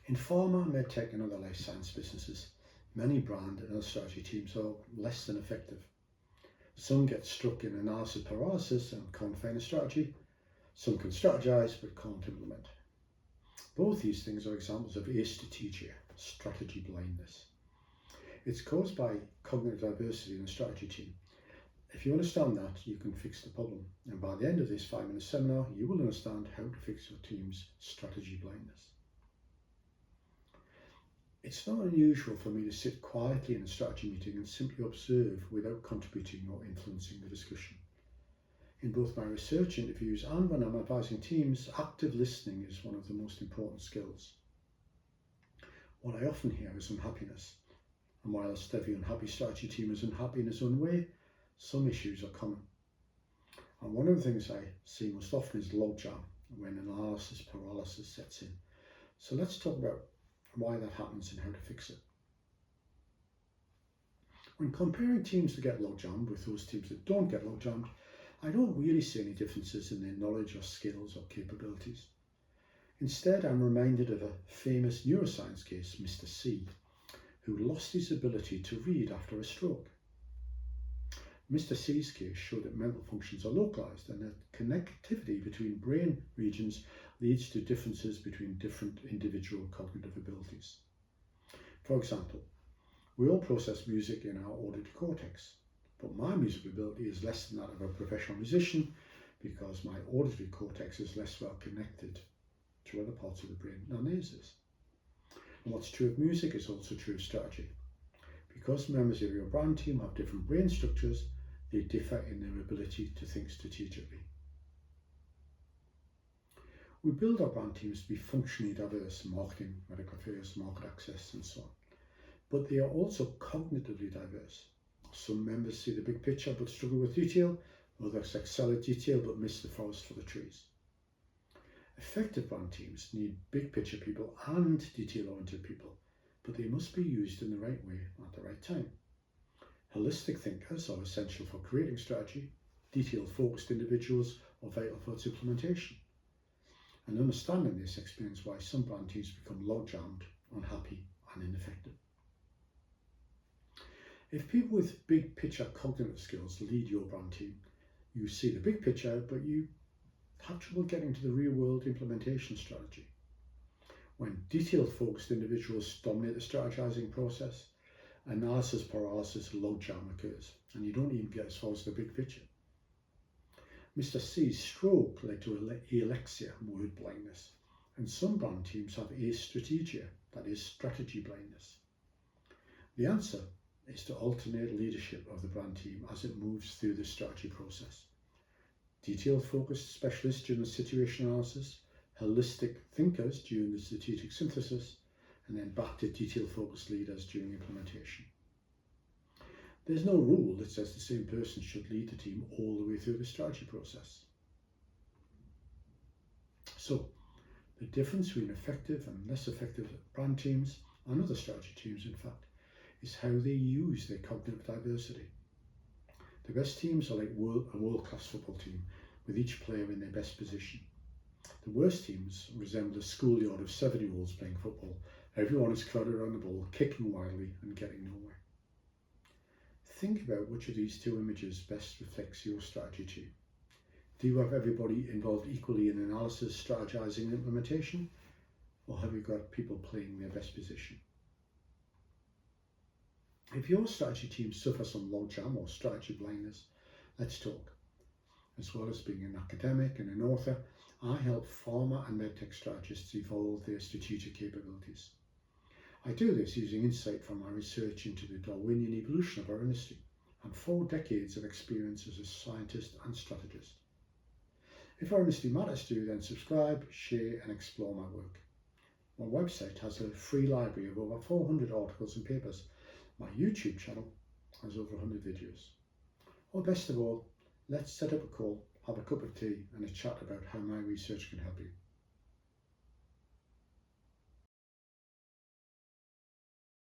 In pharma, medtech and other life science businesses, many brand and other strategy teams are less than effective. Some get stuck in analysis paralysis and can't find a strategy. Some can strategize but can't implement. Both these things are examples of Astrategia, strategy blindness. It's caused by cognitive diversity in the strategy team. If you understand that, you can fix the problem. And by the end of this 5-minute seminar, you will understand how to fix your team's strategy blindness. It's not unusual for me to sit quietly in a strategy meeting and simply observe without contributing or influencing the discussion. In both my research interviews and when I'm advising teams, active listening is one of the most important skills. What I often hear is unhappiness. And whilst every unhappy strategy team is unhappy in its own way, some issues are common. And one of the things I see most often is logjam, when analysis paralysis sets in. So let's talk about why that happens and how to fix it. When comparing teams that get logjammed with those teams that don't get logjammed, I don't really see any differences in their knowledge or skills or capabilities. Instead, I'm reminded of a famous neuroscience case, Mr. C, who lost his ability to read after a stroke. Mr. C's case showed that mental functions are localized and that connectivity between brain regions leads to differences between different individual cognitive abilities. For example, we all process music in our auditory cortex, but my musical ability is less than that of a professional musician because my auditory cortex is less well connected to other parts of the brain than theirs is. And what's true of music is also true of strategy. Because members of your brand team have different brain structures, they differ in their ability to think strategically. We build our brand teams to be functionally diverse, marketing, medical affairs, market access, and so on. But they are also cognitively diverse. Some members see the big picture but struggle with detail, others excel at detail but miss the forest for the trees. Effective brand teams need big picture people and detail-oriented people, but they must be used in the right way at the right time. Holistic thinkers are essential for creating strategy. Detail-focused individuals are vital for its implementation. And understanding this explains why some brand teams become logjammed, unhappy, and ineffective. If people with big picture cognitive skills lead your brand team, you see the big picture, but you have trouble getting to the real world implementation strategy. When detail-focused individuals dominate the strategizing process, analysis paralysis logjam occurs, and you don't even get as far as the big picture. Mr. C's stroke led to alexia, word blindness, and some brand teams have Astrategia, that is strategy blindness. The answer is to alternate leadership of the brand team as it moves through the strategy process. Detail-focused specialists during the situation analysis, holistic thinkers during the strategic synthesis, and then back to detail-focused leaders during implementation. There's no rule that says the same person should lead the team all the way through the strategy process. So, the difference between effective and less effective brand teams, and other strategy teams in fact, is how they use their cognitive diversity. The best teams are like a world-class football team, with each player in their best position. The worst teams resemble a schoolyard of 7-year-olds playing football. Everyone is crowded around the ball, kicking wildly and getting nowhere. Think about which of these two images best reflects your strategy team. Do you have everybody involved equally in analysis, strategizing, and implementation? Or have you got people playing their best position? If your strategy team suffers from logjam or strategy blindness, let's talk. As well as being an academic and an author, I help pharma and medtech strategists evolve their strategic capabilities. I do this using insight from my research into the Darwinian evolution of our industry and 4 decades of experience as a scientist and strategist. If our industry matters to you, then subscribe, share and explore my work. My website has a free library of over 400 articles and papers. My YouTube channel has over 100 videos. Or best of all, let's set up a call, have a cup of tea and a chat about how my research can help you.